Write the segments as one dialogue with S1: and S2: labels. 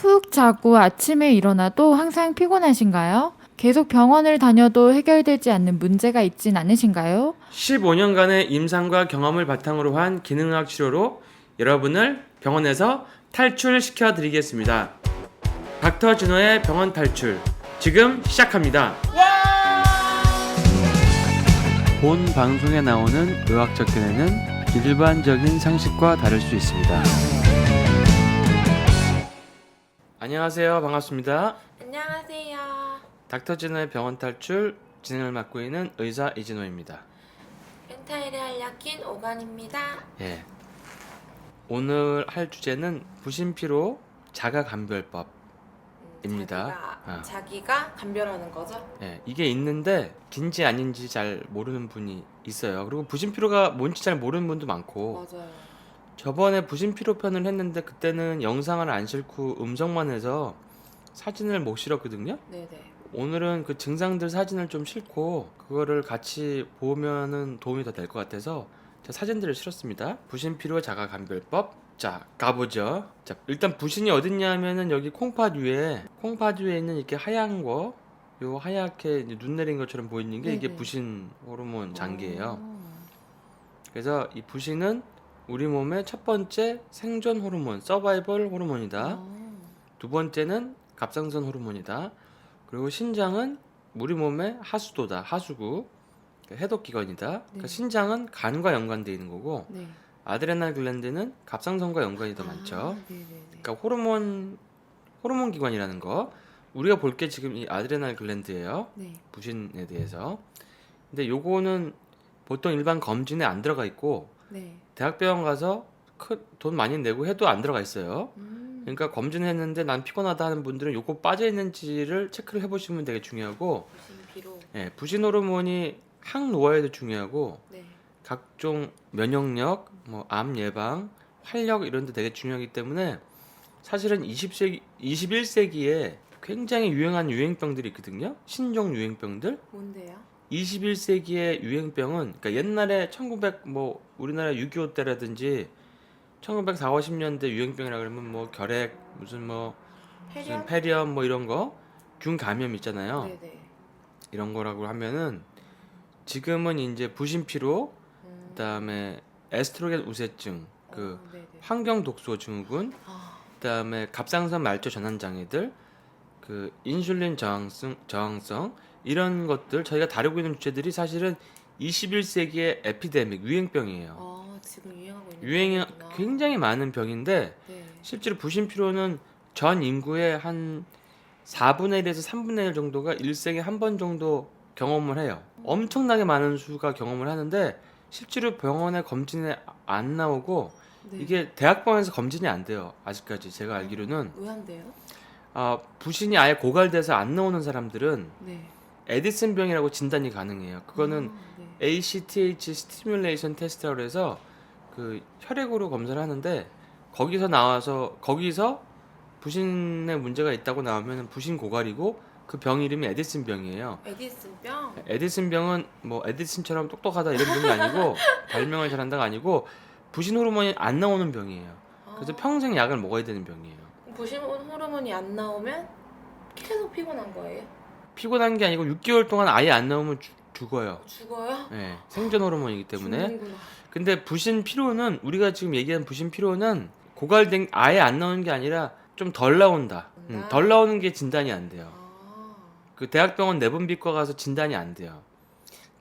S1: 푹 자고 아침에 일어나도 항상 피곤하신가요? 계속 병원을 다녀도 해결되지 않는 문제가 있진 않으신가요?
S2: 15년간의 임상과 경험을 바탕으로 한 기능의학 치료로 여러분을 병원에서 탈출시켜 드리겠습니다. 닥터 진호의 병원 탈출 지금 시작합니다. 본 방송에 나오는 의학적 견해는 일반적인 상식과 다를 수 있습니다. 안녕하세요. 반갑습니다.
S3: 안녕하세요.
S2: 닥터 진호의 병원 탈출 진행을 맡고 있는 의사 이진호입니다.
S3: 펜타일의 한약인 오간입니다.
S2: 예. 오늘 할 주제는 부신피로 자가감별법입니다.
S3: 자기가 감별하는 거죠?
S2: 예, 이게 있는데 긴지 아닌지 잘 모르는 분이 있어요. 그리고 부신피로가 뭔지 잘 모르는 분도 많고.
S3: 맞아요.
S2: 저번에 부신피로 편을 했는데 그때는 영상을 안 싣고 음성만 해서 사진을 못 실었거든요.
S3: 네네.
S2: 오늘은 그 증상들 사진을 좀 싣고 그거를 같이 보면은 도움이 더 될 것 같아서 제가 사진들을 실었습니다. 부신피로 자가감별법. 자, 가보죠. 자, 일단 부신이 어딨냐 하면은 여기 콩팥 위에 있는 이렇게 하얀 거, 요 하얗게 이제 눈 내린 것처럼 보이는 게 이게
S3: 네네.
S2: 부신 호르몬 장기예요.
S3: 오.
S2: 그래서 이 부신은 우리 몸의 첫 번째 생존 호르몬, 서바이벌 호르몬이다. 두 번째는 갑상선 호르몬이다. 그리고 신장은 우리 몸의 하수도다, 하수구, 그러니까 해독기관이다. 그러니까
S3: 네.
S2: 신장은 간과 연관되어 있는 거고,
S3: 네.
S2: 아드레날 글랜드는 갑상선과 연관이 더 많죠.
S3: 네네네.
S2: 그러니까 호르몬 기관이라는 거. 우리가 볼 게 지금 이 아드레날 글랜드예요.
S3: 네.
S2: 부신에 대해서. 근데 요거는 보통 일반 검진에 안 들어가 있고
S3: 네.
S2: 대학병원 가서 돈 많이 내고 해도 안 들어가 있어요. 그러니까 검진했는데 난 피곤하다 하는 분들은 요거 빠져 있는지를 체크를 해보시면 되게 중요하고,
S3: 부신피로.
S2: 예, 부신 호르몬이 항노화에도 중요하고
S3: 네.
S2: 각종 면역력, 뭐 암 예방, 활력 이런 데 되게 중요하기 때문에 사실은 21세기에 굉장히 유행한 유행병들이 있거든요. 신종 유행병들.
S3: 뭔데요?
S2: 21세기의 유행병은 그러니까 옛날에 1900 뭐 우리나라 6.25 때라든지 1940, 50년대 유행병이라 그러면 뭐 결핵 무슨
S3: 폐렴?
S2: 폐렴 뭐 이런 거 균 감염 있잖아요.
S3: 네네.
S2: 이런 거라고 하면은 지금은 이제 부신피로,
S3: 음.
S2: 그다음에 에스트로겐 우세증,
S3: 네네.
S2: 환경 독소 증후군, 그다음에 갑상선 말초 전환 장애들, 인슐린 저항성 이런 것들 저희가 다루고 있는 주제들이 사실은 21세기의 에피데믹 유행병이에요.
S3: 지금 유행하고 있는
S2: 유행이
S3: 병이구나.
S2: 굉장히 많은 병인데
S3: 네.
S2: 실제로 부신피로는 전 인구의 한 4분의 1에서 3분의 1 정도가 일생에 한 번 정도 경험을 해요. 엄청나게 많은 수가 경험을 하는데 실제로 병원에 검진에 안 나오고
S3: 네.
S2: 이게 대학병원에서 검진이 안 돼요. 아직까지 제가 알기로는.
S3: 왜 안 돼요?
S2: 부신이 아예 고갈돼서 안 나오는 사람들은
S3: 네.
S2: 에디슨병이라고 진단이 가능해요. 그거는
S3: 네.
S2: ACTH 스티뮬레이션 테스트라고 해서 그 혈액으로 검사를 하는데 거기서 부신에 문제가 있다고 나오면 부신 고갈이고 그 병 이름이 에디슨병이에요.
S3: 에디슨병?
S2: 에디슨병은 뭐 에디슨처럼 똑똑하다 이런 병이 아니고 발명을 잘한다가 아니고 부신 호르몬이 안 나오는 병이에요. 그래서 평생 약을 먹어야 되는 병이에요.
S3: 부신 호르몬이 안 나오면 계속 피곤한 거예요?
S2: 피곤한 게 아니고 6개월 동안 아예 안 나오면 죽어요.
S3: 죽어요?
S2: 네, 생존 호르몬이기 때문에.
S3: 죽는구나.
S2: 근데 부신 피로는 우리가 지금 얘기한 부신 피로는 고갈된 아예 안 나오는 게 아니라 좀 덜 나온다. 덜 나오는 게 진단이 안 돼요. 그 대학병원 내분비과 가서 진단이 안 돼요.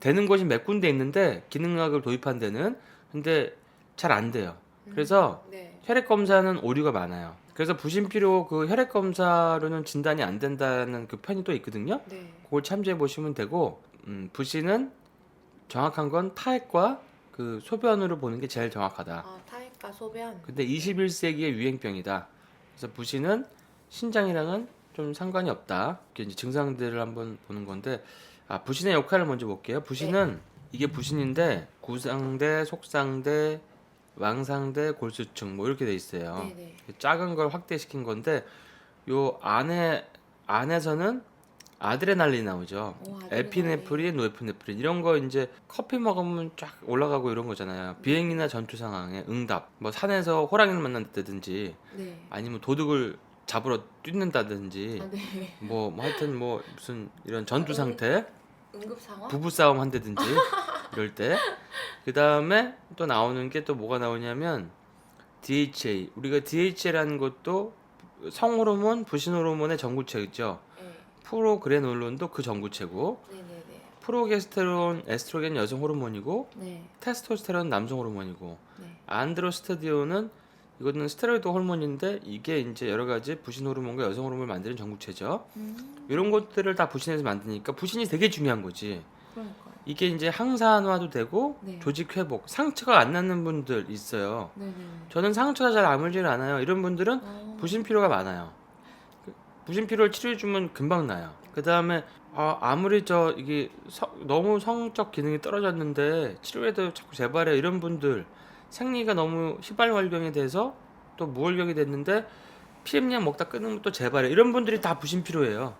S2: 되는 곳이 몇 군데 있는데 기능의학을 도입한 데는 근데 잘 안 돼요. 그래서
S3: 네.
S2: 혈액 검사는 오류가 많아요. 그래서 부신피로 그 혈액 검사로는 진단이 안 된다는 그 편이 또 있거든요.
S3: 네.
S2: 그걸 참조해 보시면 되고, 부신은 정확한 건 타액과 그 소변으로 보는 게 제일 정확하다.
S3: 타액과 소변.
S2: 근데 21세기의 유행병이다. 그래서 부신은 신장이랑은 좀 상관이 없다. 이게 이제 증상들을 한번 보는 건데, 부신의 역할을 먼저 볼게요. 부신은 이게 부신인데 구상대, 속상대, 왕상대, 골수층 뭐 이렇게 돼 있어요.
S3: 네네.
S2: 작은 걸 확대시킨 건데 요 안에서는 아드레날린 나오죠. 에피네프린, 노에피네프린 이런 거 이제 커피 먹으면 쫙 올라가고 이런 거잖아요. 비행이나 전투 상황에 응답, 뭐 산에서 호랑이를 만난다든지
S3: 네.
S2: 아니면 도둑을 잡으러 뛰는다든지
S3: 아, 네.
S2: 뭐 하여튼 뭐 무슨 이런 전투 상태
S3: 응급 상황?
S2: 부부 싸움 한다든지 이럴 때 그 다음에 또 나오는 게 또 뭐가 나오냐면 DHA 우리가 DHA라는 것도 성호르몬 부신호르몬의 전구체죠.
S3: 네.
S2: 프로그레놀론도 그 전구체고
S3: 네네네.
S2: 프로게스테론 에스트로겐 여성 호르몬이고
S3: 네.
S2: 테스토스테론 남성 호르몬이고
S3: 네.
S2: 안드로스테디온은 이거는 스테로이드 호르몬인데 이게 이제 여러 가지 부신 호르몬과 여성 호르몬을 만드는 전구체죠. 이런 것들을 다 부신해서 만드니까 부신이 되게 중요한 거지.
S3: 그러니까요.
S2: 이게 이제 항산화도 되고
S3: 네.
S2: 조직 회복, 상처가 안 낫는 분들 있어요.
S3: 네네네.
S2: 저는 상처가 잘 아물질 않아요. 이런 분들은 부신 피로가 많아요. 부신 피로를 치료해 주면 금방 나요. 그 다음에 아무리 이게 너무 성적 기능이 떨어졌는데 치료해도 자꾸 재발해 이런 분들 생리가 너무 휘발활경이 돼서 또 무활경이 됐는데 피임약 먹다 끊으면 또 재발해 이런 분들이 다 부신 피로예요.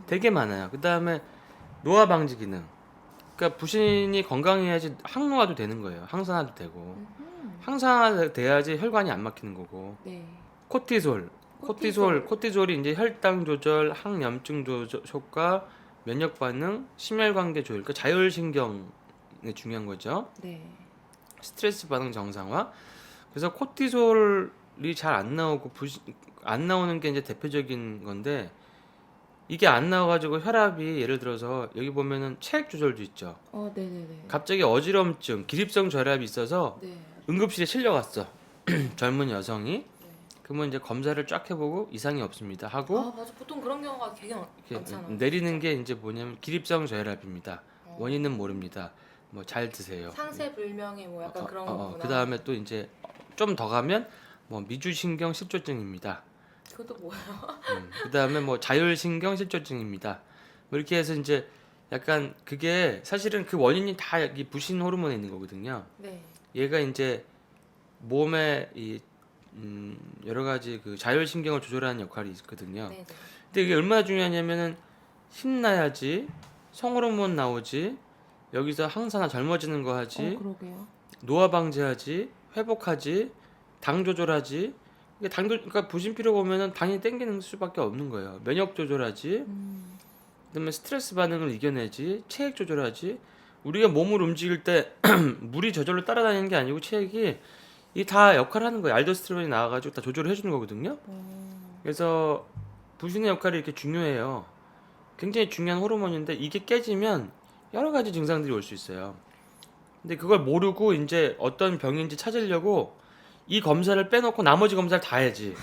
S2: 되게 많아요. 그 다음에 노화 방지 기능. 그러니까 부신이 건강해야지 항노화도 되는 거예요. 항산화도 되고 항산화 돼야지 혈관이 안 막히는 거고.
S3: 네.
S2: 코티솔. 코티솔이 이제 혈당 조절, 항염증 조절 효과, 면역 반응, 심혈관계 조절, 그러니까 자율신경에 중요한 거죠.
S3: 네.
S2: 스트레스 반응 정상화. 그래서 코티솔이 잘 안 나오고 안 나오는 게 이제 대표적인 건데 이게 안 나와가지고 혈압이 예를 들어서 여기 보면은 체액 조절도 있죠.
S3: 네네네.
S2: 갑자기 어지럼증, 기립성 저혈압이 있어서
S3: 네.
S2: 응급실에 실려갔어. 젊은 여성이.
S3: 네.
S2: 그러면 이제 검사를 쫙 해보고 이상이 없습니다 하고
S3: 맞아. 보통 그런 경우가 되게
S2: 이렇게
S3: 많잖아요.
S2: 내리는 게 이제 뭐냐면 기립성 저혈압입니다.
S3: 어.
S2: 원인은 모릅니다. 뭐 잘 드세요.
S3: 상세불명의 뭐 약간 그런 거구나.
S2: 그 다음에 또 이제 좀 더 가면 뭐 미주신경 실조증입니다.
S3: 그것도 뭐예요?
S2: 그 다음에 뭐 자율신경 실조증입니다. 뭐 이렇게 해서 이제 약간 그게 사실은 그 원인이 다 이 부신 호르몬에 있는 거거든요.
S3: 네.
S2: 얘가 이제 몸에 이 여러 가지 그 자율신경을 조절하는 역할이 있거든요.
S3: 네네.
S2: 근데 이게 얼마나 중요하냐면은 힘나야지 성호르몬 나오지 여기서 항산화 젊어지는 거 하지
S3: 그러게요.
S2: 노화 방지하지 회복하지 당 조절하지 이게 그러니까 부신 피로가 오면은 당이 땡기는 수밖에 없는 거예요. 면역 조절하지 그다음에 스트레스 반응을 이겨내지 체액 조절하지 우리가 몸을 움직일 때 물이 저절로 따라다니는 게 아니고 체액이 이 다 역할을 하는 거예요. 알도스테론이 나와가지고 다 조절을 해주는 거거든요. 그래서 부신의 역할이 이렇게 중요해요. 굉장히 중요한 호르몬인데 이게 깨지면 여러 가지 증상들이 올 수 있어요. 근데 그걸 모르고 이제 어떤 병인지 찾으려고 이 검사를 빼놓고 나머지 검사를 다 해야지.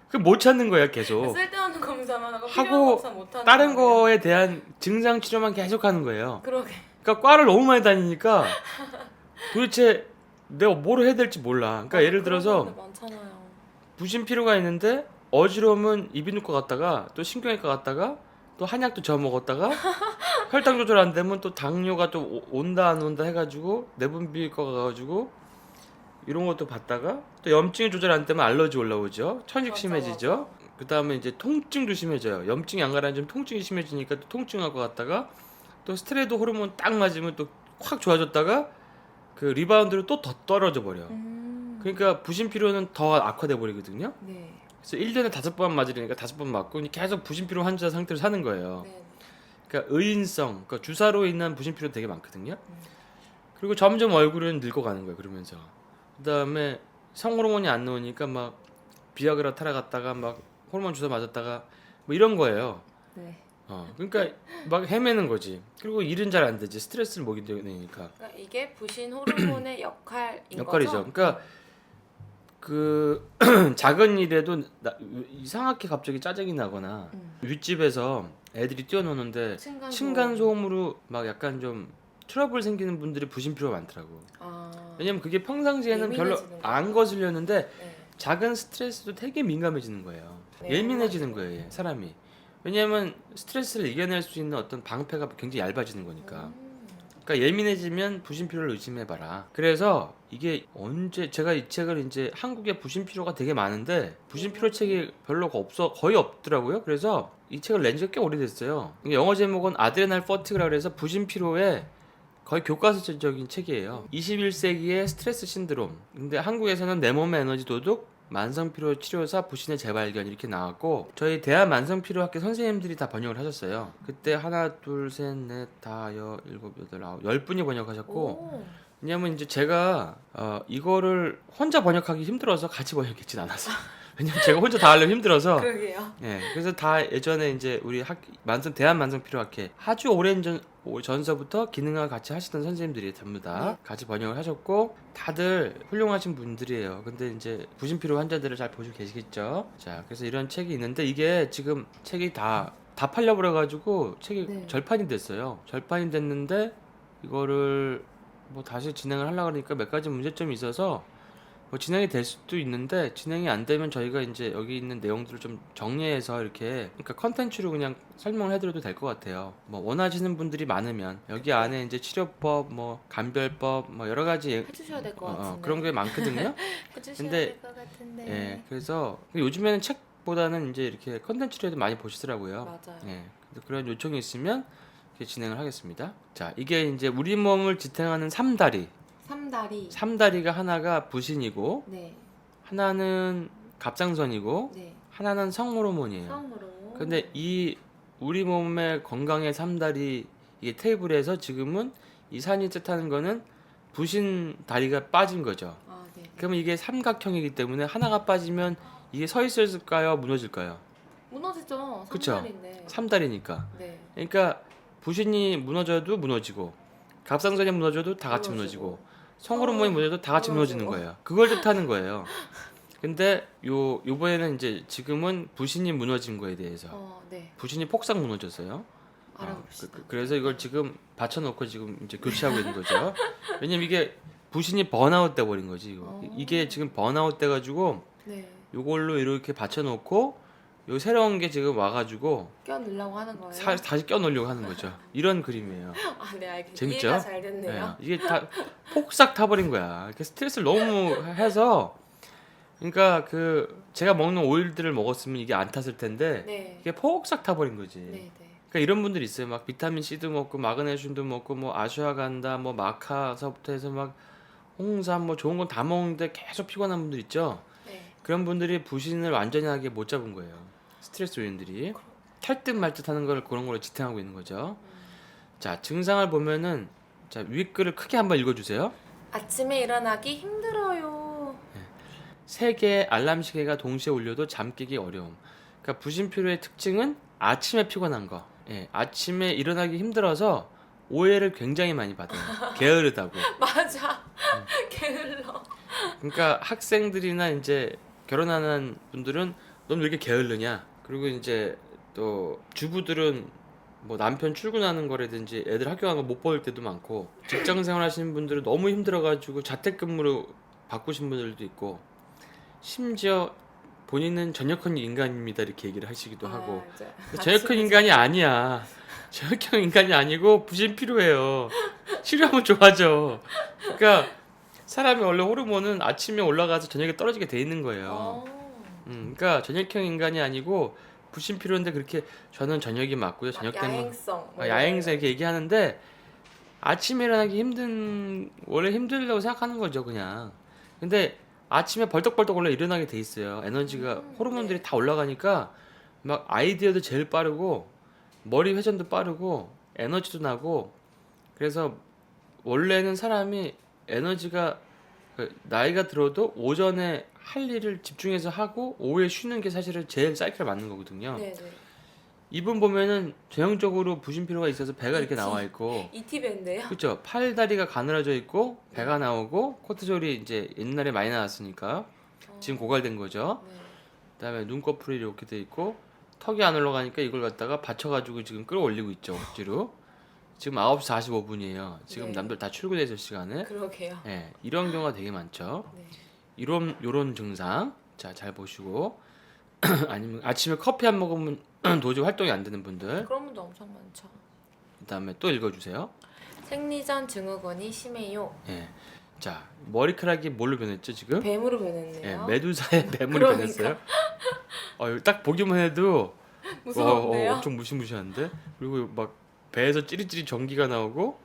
S2: 그 못 찾는 거야 계속.
S3: 쓸데없는 검사만 하고
S2: 하고
S3: 필요한 검사 못 하는
S2: 다른
S3: 거예요.
S2: 거에 대한 증상 치료만 계속 하는 거예요.
S3: 그러게.
S2: 그러니까 과를 너무 많이 다니니까 도대체 내가 뭘 해야 될지 몰라. 그러니까 예를 들어서
S3: 그런 분들 많잖아요.
S2: 부신 피로가 있는데 어지러우면 이비인후과 갔다가 또 신경외과 갔다가 또 한약도 저 먹었다가 혈당 조절 안 되면 또 당뇨가 또 온다 안 온다 해가지고 내분비과 가가지고 이런 것도 봤다가 또 염증이 조절 안 되면 알러지 올라오죠. 천식
S3: 맞아,
S2: 심해지죠. 그 다음에 이제 통증도 심해져요. 염증이 안 가라앉으면 통증이 심해지니까 또 통증하고 갔다가 또 스테로이드 호르몬 딱 맞으면 또 확 좋아졌다가 그 리바운드로 또 더 떨어져 버려. 그러니까 부신 피로는 더 악화돼 버리거든요.
S3: 네.
S2: 그래서 1년에 5번 맞으려니까 5번 맞고 계속 부신 피로 환자 상태로 사는 거예요.
S3: 네.
S2: 그러니까 의인성, 그러니까 주사로 인한 부신 피로 되게 많거든요. 그리고 점점 얼굴은 늙어가는 거예요. 그러면서 그다음에 성호르몬이 안 나오니까 막 비아그라 타라갔다가 막 호르몬 주사 맞았다가 뭐 이런 거예요.
S3: 네.
S2: 그러니까 막 헤매는 거지. 그리고 일은 잘 안 되지. 스트레스를 못 이겨내니까.
S3: 그러니까 이게 부신 호르몬의
S2: 역할이죠.
S3: 거죠?
S2: 그러니까 그 작은 일에도 이상하게 갑자기 짜증이 나거나 윗집에서 애들이 뛰어노는데 층간 소음으로 막 약간 좀 트러블 생기는 분들이 부신 피로가 많더라고. 왜냐면 그게 평상시에는 별로
S3: 예민해지는
S2: 안
S3: 거구나.
S2: 거슬렸는데
S3: 네.
S2: 작은 스트레스도 되게 민감해지는 거예요.
S3: 네,
S2: 예민해지는 거예요, 사람이. 왜냐면 스트레스를 이겨낼 수 있는 어떤 방패가 굉장히 얇아지는 거니까. 그러니까 예민해지면 부신 피로를 의심해봐라. 그래서 이게 언제 제가 이 책을 이제 한국에 부신 피로가 되게 많은데 부신 피로 책이 별로 거의 없더라고요. 그래서 이 책을 낸 지가 꽤 오래됐어요. 영어 제목은 아드레날 퍼티그라 그래서 부신 피로의 거의 교과서적인 책이에요. 21세기의 스트레스 신드롬. 근데 한국에서는 내 몸의 에너지 도둑, 만성피로 치료사 부신의 재발견 이렇게 나왔고 저희 대한만성피로학회 선생님들이 다 번역을 하셨어요. 그때 하나 둘 셋 넷 다여 일곱 여덟 아홉 10분이 번역하셨고
S3: 오.
S2: 왜냐면 이제 제가 이거를 혼자 번역하기 힘들어서 같이 번역했진 않았어요. 왜냐면 제가 혼자 다 하려면 힘들어서
S3: 그러게요.
S2: 예, 그래서 다 예전에 이제 우리 대한만성피로학회 아주 오랜 전서부터 기능과 같이 하시던 선생님들이 전부 다 같이 번역을 하셨고 다들 훌륭하신 분들이에요. 근데 이제 부신피로 환자들을 잘 보시고 계시겠죠. 자, 그래서 이런 책이 있는데 이게 지금 책이 다 팔려버려가지고 책이
S3: 네.
S2: 절판이 됐어요. 절판이 됐는데 이거를 뭐 다시 진행을 하려고 그러니까 몇 가지 문제점이 있어서 뭐 진행이 될 수도 있는데 진행이 안 되면 저희가 이제 여기 있는 내용들을 좀 정리해서 이렇게 그러니까 컨텐츠로 그냥 설명을 해드려도 될 것 같아요. 뭐 원하시는 분들이 많으면 여기 안에 이제 치료법, 뭐 감별법, 뭐 여러 가지
S3: 해주셔야 될 것 같은데.
S2: 그런 게 많거든요.
S3: 해주셔야
S2: 근데
S3: 될 것 같은데.
S2: 예, 그래서 요즘에는 책보다는 이제 이렇게 컨텐츠로 해도 많이 보시더라고요.
S3: 맞아요.
S2: 예, 그래서 그런 요청이 있으면 이렇게 진행을 하겠습니다. 자, 이게 이제 우리 몸을 지탱하는 삼다리.
S3: 삼다리.
S2: 삼다리가 하나가 부신이고
S3: 네.
S2: 하나는 갑상선이고
S3: 네.
S2: 하나는 성호르몬이에요.
S3: 처음으로.
S2: 근데 이 우리 몸의 건강의 삼다리 이게 테이블에서 지금은 이 산이 뜻하는 거는 부신 다리가 빠진 거죠.
S3: 아, 네.
S2: 그러면 이게 삼각형이기 때문에 하나가 빠지면 이게 서 있을까요? 무너질까요?
S3: 무너지죠.
S2: 그쵸?
S3: 삼다리인데.
S2: 삼다리니까.
S3: 네.
S2: 그러니까 부신이 무너져도 무너지고 갑상선이 무너져도 다 같이 무너지고 성호르몬이 무너져도 다 같이 무너지는
S3: 무너지고.
S2: 거예요. 그걸 뜻하는 거예요. 근데 요번에는 이제 지금은 부신이 무너진 거에 대해서
S3: 네.
S2: 부신이 폭삭 무너졌어요.
S3: 알아봅시다.
S2: 그래서 이걸 지금 받쳐놓고 지금 이제 교체하고 있는 거죠. 왜냐면 이게 부신이 번아웃 돼 버린 거지. 이게 지금 번아웃 돼 가지고
S3: 네.
S2: 요걸로 이렇게 받쳐놓고 요 새로운 게 지금 와가지고
S3: 껴넣으려고 하는 거예요.
S2: 다시 껴놓으려고 하는 거죠. 이런 그림이에요.
S3: 아, 네, 알겠습니다.
S2: 재밌죠?
S3: 이해가 잘 됐네요.
S2: 예, 이게 다 폭삭 타버린 거야. 이렇게 스트레스를 너무 해서 그러니까 그 제가 먹는 오일들을 먹었으면 이게 안 탔을 텐데
S3: 네.
S2: 이게 폭삭 타버린 거지.
S3: 네, 네.
S2: 그러니까 이런 분들이 있어요. 막 비타민 C도 먹고 마그네슘도 먹고 뭐 아슈아간다, 뭐 마카서부터 해서 막 홍삼 뭐 좋은 건 다 먹는데 계속 피곤한 분들 있죠.
S3: 네.
S2: 그런 분들이 부신을 완전하게 못 잡은 거예요. 스트레스 요인들이 탈 듯 말 듯 하는 걸 그런 걸로 지탱하고 있는 거죠. 자, 증상을 보면은 자, 위 글을 크게 한번 읽어주세요.
S3: 아침에 일어나기 힘들어요.
S2: 세 개의 알람 시계가 동시에 울려도 잠 깨기 어려움. 그러니까 부신피로의 특징은 아침에 피곤한 거. 예, 아침에 일어나기 힘들어서 오해를 굉장히 많이 받아요. 게으르다고.
S3: 맞아. 게을러.
S2: 그러니까 학생들이나 이제 결혼하는 분들은 넌 왜 이렇게 게을르냐? 그리고 이제 또 주부들은 뭐 남편 출근하는 거라든지 애들 학교 가는 거 못 볼 때도 많고 직장 생활 하시는 분들은 너무 힘들어가지고 자택근무로 바꾸신 분들도 있고 심지어 본인은 전역형 인간입니다 이렇게 얘기를 하시기도 하고
S3: 이제
S2: 전역형 인간이 아니야. 전역형 인간이 아니고 부신 필요해요. 치료하면 좋아져. 그러니까 사람이 원래 호르몬은 아침에 올라가서 저녁에 떨어지게 돼 있는 거예요. 그러니까 전역형 인간이 아니고 부신 필요인데 그렇게 저는 저녁이 맞고요. 저녁 때문에
S3: 야행성.
S2: 야행성 이렇게 얘기하는데 아침에 일어나기 원래 힘들다고 생각하는 거죠 그냥. 근데 아침에 벌떡벌떡 원래 일어나게 돼 있어요. 에너지가 호르몬들이
S3: 네.
S2: 다 올라가니까 막 아이디어도 제일 빠르고 머리 회전도 빠르고 에너지도 나고 그래서 원래는 사람이 에너지가 나이가 들어도 오전에 할 일을 집중해서 하고 오후에 쉬는 게 사실은 제일 사이클 맞는 거거든요.
S3: 네, 네.
S2: 이분 보면은 전형적으로 부신피로가 있어서 배가 이렇게 나와 있고
S3: 이티밴드예요?
S2: 그렇죠. 팔다리가 가늘어져 있고 배가 나오고 코티졸이 이제 옛날에 많이 나왔으니까 지금 고갈된 거죠.
S3: 네.
S2: 그다음에 눈꺼풀이 이렇게 돼 있고 턱이 안 올라가니까 이걸 갖다가 받쳐가지고 지금 끌어올리고 있죠 억지로. 지금 9시 45분이에요. 지금
S3: 네.
S2: 남들 다 출근해 있을 시간에.
S3: 그러게요.
S2: 네, 이런 경우가 되게 많죠.
S3: 네.
S2: 요런 증상 자 잘 보시고 아니면 아침에 커피 안 먹으면 도저히 활동이 안 되는 분들.
S3: 그런 분도 엄청 많죠.
S2: 그다음에 또 읽어주세요.
S3: 생리전 증후군이 심해요.
S2: 예. 자 머리카락이 뭘로 변했죠 지금?
S3: 뱀으로
S2: 예,
S3: 변했네요.
S2: 메두사의 뱀으로
S3: 그러니까.
S2: 변했어요. 이거 딱 보기만 해도
S3: 무서운데요?
S2: 엄청 무시무시한데. 그리고 막 배에서 찌릿찌릿 전기가 나오고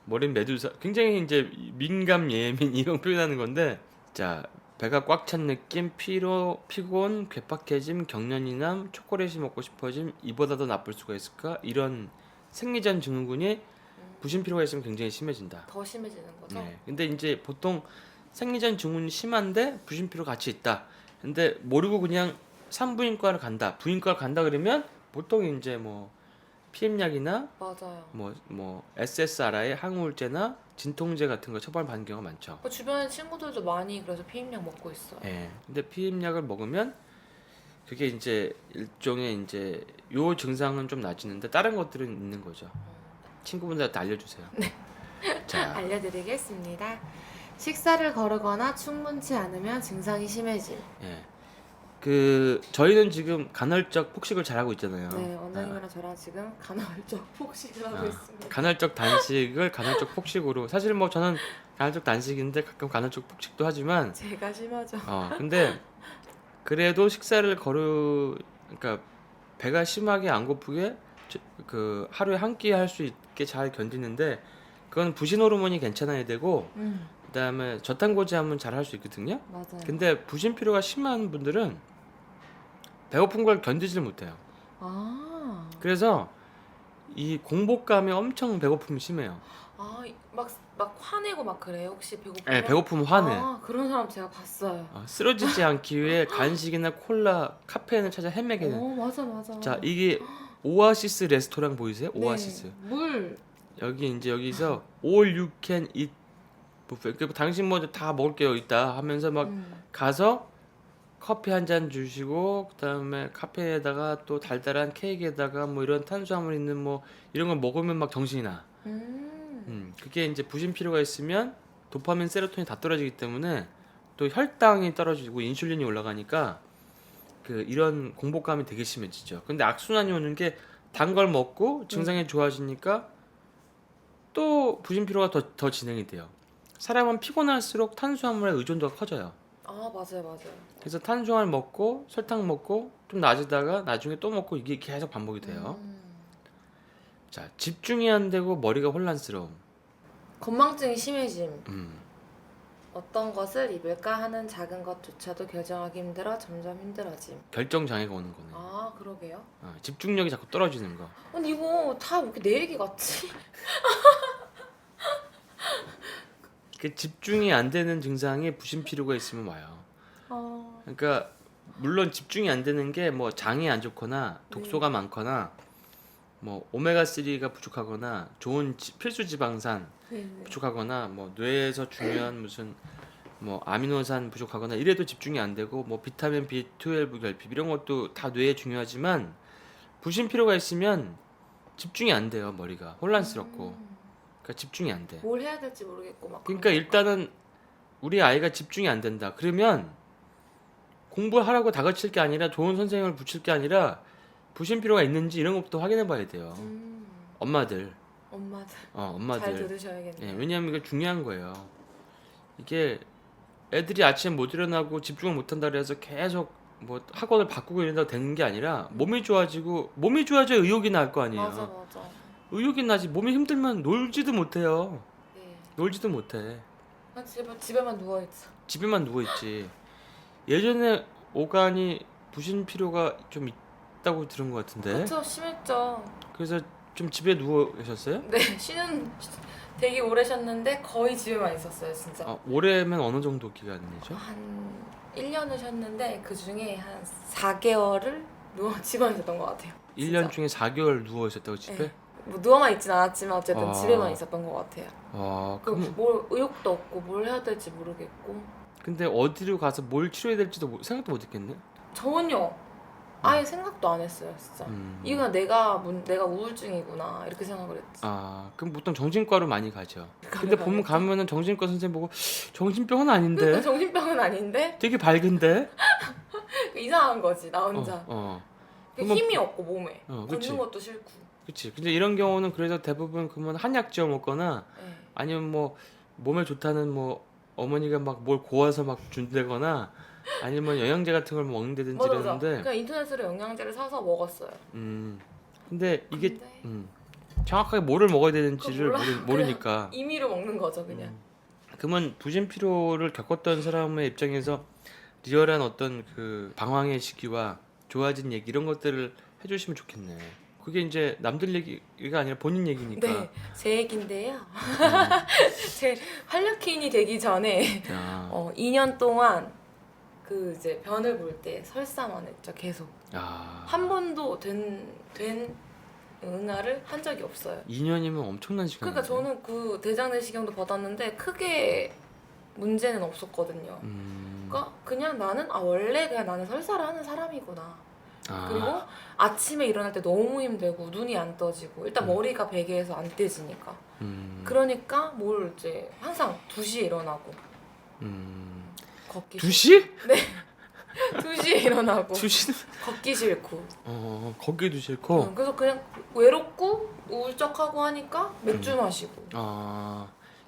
S2: 머리는 메두사. 굉장히 이제 민감 예민 이런 표현하는 건데 자 배가 꽉 찬 느낌, 피로, 피곤, 괴팍해짐, 경련이남, 초콜릿이 먹고 싶어짐, 이보다 더 나쁠 수가 있을까? 이런 생리전 증후군이 부신 피로가 있으면 굉장히 심해진다.
S3: 더 심해지는 거죠?
S2: 네. 근데 이제 보통 생리전 증후군이 심한데 부신 피로가 같이 있다. 근데 모르고 그냥 산부인과를 간다. 부인과를 간다 그러면 보통 이제 뭐 피임약이나
S3: 맞아요.
S2: 뭐 SSRI, 항우울제나 진통제 같은 거 처방받는 경우가 많죠.
S3: 그 주변에 친구들도 많이 그래서 피임약 먹고 있어요.
S2: 예. 근데 피임약을 먹으면 그게 이제 일종의 이제 요 증상은 좀 나아지는데 다른 것들은 있는 거죠. 친구분들한테 알려주세요. 네. 자,
S3: 알려드리겠습니다. 식사를 거르거나 충분치 않으면 증상이 심해짐.
S2: 예. 그 저희는 지금 간헐적 폭식을 잘하고 있잖아요.
S3: 네, 원장님이랑 저랑 지금 간헐적 폭식을 하고 있습니다.
S2: 간헐적 단식을 간헐적 폭식으로 사실 뭐 저는 간헐적 단식인데 가끔 간헐적 폭식도 하지만
S3: 제가 심하죠.
S2: 근데 그래도 식사를 그러니까 배가 심하게 안 고프게 그 하루에 한 끼 할 수 있게 잘 견디는데 그건 부신 호르몬이 괜찮아야 되고 그다음에 저탄고지하면 잘 할 수 있거든요.
S3: 맞아요.
S2: 근데 부신 피로가 심한 분들은 배고픈 걸 견디질 못해요.
S3: 아,
S2: 그래서 이 공복감이 엄청 배고픔이 심해요.
S3: 막 화내고 막 그래요. 혹시 배고프면?
S2: 네, 배고프면 화내.
S3: 그런 사람 제가 봤어요.
S2: 쓰러지지 않기 위해 간식이나 콜라, 카페인을 찾아 헤매게 되는.
S3: 맞아.
S2: 자, 이게 오아시스 레스토랑 보이세요? 오아시스.
S3: 네, 물.
S2: 여기 이제 여기서 all you can eat 뷔페. 그 당신 뭐 다 먹을 게 여기 있다 하면서 막 가서 커피 한 잔 주시고 그다음에 카페에다가 또 달달한 케이크에다가 뭐 이런 탄수화물 있는 뭐 이런 걸 먹으면 막 정신이 나. 그게 이제 부신 피로가 있으면 도파민, 세로토닌 다 떨어지기 때문에 또 혈당이 떨어지고 인슐린이 올라가니까 그 이런 공복감이 되게 심해지죠. 근데 악순환이 오는 게 단 걸 먹고 증상이 좋아지니까 또 부신 피로가 더 진행이 돼요. 사람은 피곤할수록 탄수화물의 의존도가 커져요.
S3: 맞아요.
S2: 그래서 탄수화물 먹고 설탕 먹고 좀 나아지다가 나중에 또 먹고 이게 계속 반복이 돼요. 자, 집중이 안 되고 머리가 혼란스러움.
S3: 건망증이 심해짐.
S2: 음.
S3: 어떤 것을 입을까 하는 작은 것조차도 결정하기 힘들어 점점 힘들어짐.
S2: 결정 장애가 오는 거네.
S3: 그러게요.
S2: 집중력이 자꾸 떨어지는 거.
S3: 근데 이거 다 왜 이렇게 내 얘기 같지?
S2: 그 집중이 안 되는 증상이 부신 피로가 있으면 와요. 그러니까 물론 집중이 안 되는 게 뭐 장이 안 좋거나 독소가 많거나 뭐 오메가 3가 부족하거나 좋은 필수 지방산 부족하거나 뭐 뇌에서 중요한 무슨 뭐 아미노산 부족하거나 이래도 집중이 안 되고 뭐 비타민 B12 결핍 이런 것도 다 뇌에 중요하지만 부신 피로가 있으면 집중이 안 돼요. 머리가 혼란스럽고 그러니까 집중이 안 돼.
S3: 뭘 해야 될지 모르겠고 막.
S2: 그러니까 일단은 우리 아이가 집중이 안 된다. 그러면 공부하라고 다그칠 게 아니라 좋은 선생님을 붙일 게 아니라 부신 피로가 있는지 이런 것부터 확인해 봐야 돼요. 엄마들. 엄마들.
S3: 잘 들으셔야겠네요.
S2: 예, 왜냐하면 이게 중요한 거예요. 이게 애들이 아침에 못 일어나고 집중을 못 한다 그래서 계속 뭐 학원을 바꾸고 이런다고 되는 게 아니라 몸이 좋아지고 몸이 좋아져야 의욕이 날 거 아니에요.
S3: 맞아.
S2: 의욕이 나지 몸이 힘들면 놀지도 못해요.
S3: 네.
S2: 놀지도 못해.
S3: 집에만 누워 있어.
S2: 집에만 누워 있지. 예전에 오간이 부신 피로가 좀 있다고 들은 것 같은데.
S3: 그렇죠, 심했죠.
S2: 그래서 좀 집에 누워 계셨어요?
S3: 네, 되게 오래 쉬었는데 거의 집에만 있었어요, 진짜.
S2: 올해면 어느 정도 기간이죠?
S3: 한 1년을 쉬었는데 그 중에 한 4개월을 집안에 있었던 것 같아요.
S2: 1년 중에 4개월 누워 있었다고 집에?
S3: 네. 뭐 누워만 있진 않았지만 어쨌든
S2: 아.
S3: 집에만 있었던 것 같아요.
S2: 그럼
S3: 뭘 의욕도 없고 뭘 해야 될지 모르겠고.
S2: 근데 어디로 가서 뭘 치료해야 될지도 생각도 못 했겠네.
S3: 전혀 아예 생각도 안 했어요, 진짜. 이거 내가 우울증이구나 이렇게 생각을 했지.
S2: 그럼 보통 정신과로 많이 가죠. 근데 보면 가면은 정신과 선생님 보고 정신병은 아닌데.
S3: 그러니까 정신병은 아닌데
S2: 되게 밝은데.
S3: 이상한 거지 나 혼자.
S2: 그러면-
S3: 힘이 없고 몸에
S2: 그치.
S3: 걷는 것도 싫고.
S2: 그렇지. 근데 이런 경우는 그래서 대부분 그러면 한약 지어 먹거나
S3: 네.
S2: 아니면 뭐 몸에 좋다는 뭐 어머니가 막 뭘 고아서 막 준다거나 아니면 영양제 같은 걸 먹는다든지
S3: 맞아.
S2: 이러는데
S3: 그냥 인터넷으로 영양제를 사서 먹었어요.
S2: 근데 이게
S3: 근데
S2: 정확하게 뭐를 먹어야 되는지를
S3: 그거
S2: 모르니까
S3: 임의로 먹는 거죠, 그냥.
S2: 그러면 부신 피로를 겪었던 사람의 입장에서 리얼한 어떤 그 방황의 시기와 좋아진 얘기 이런 것들을 해주시면 좋겠네. 그게 이제 남들 얘기가 아니라 본인 얘기니까.
S3: 네, 제 얘긴데요. 제 활력퀸이 되기 전에
S2: 야,
S3: 2년 동안 그 이제 변을 볼 때 설사만 했죠. 계속
S2: 야.
S3: 한 번도 된 응아를 한 적이 없어요.
S2: 2년이면 엄청난 시간.
S3: 그러니까 저는 그 대장 내시경도 받았는데 크게 문제는 없었거든요. 그러니까 그냥 나는 원래 그냥 나는 설사를 하는 사람이구나. 그리고 아침에 일어날 때 너무 힘들고 눈이 안 떠지고 일단 머리가 베개에서 안 떼지니까. 그러니까 뭘 이제 항상 2시에 일어나고 걷기
S2: 2시?
S3: 네. 2시에 일어나고
S2: 2시는
S3: 걷기 싫고
S2: 걷기도 싫고.
S3: 그래서 그냥 외롭고 우울적하고 하니까 맥주 마시고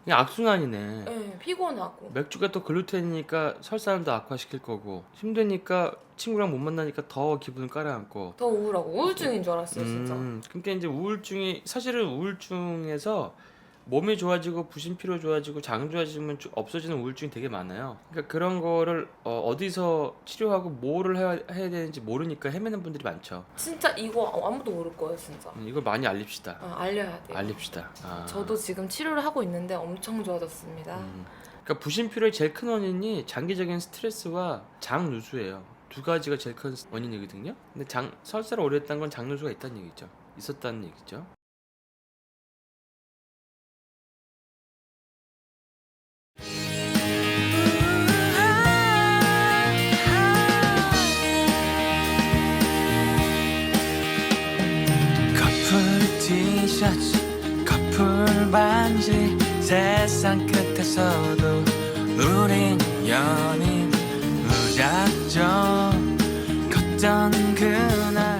S2: 그냥 악순환이네.
S3: 네, 피곤하고
S2: 맥주가 또 글루텐이니까 설사는 더 악화시킬 거고 힘드니까 친구랑 못 만나니까 더 기분을 깔아앉고.
S3: 더 우울하고 우울증인 줄 알았어요 진짜.
S2: 그러니까 이제 우울증이 사실은 우울증에서 몸이 좋아지고 부신피로 좋아지고 장 좋아지면 없어지는 우울증이 되게 많아요. 그러니까 그런 거를 어디서 치료하고 뭐를 해야 되는지 모르니까 헤매는 분들이 많죠.
S3: 진짜 이거 아무도 모를 거예요 진짜.
S2: 이걸 많이 알립시다.
S3: 알려야 돼요.
S2: 알립시다.
S3: 저도 지금 치료를 하고 있는데 엄청 좋아졌습니다.
S2: 그러니까 부신피로의 제일 큰 원인이 장기적인 스트레스와 장누수예요. 두 가지가 제일 큰 원인이거든요. 근데 설사를 오래 했다는 건 장누수가 있다는 얘기죠. 있었다는 얘기죠.
S4: 커플 티셔츠 커플 반지 세상 끝에서도 우린 연인 무작정 걷던 그날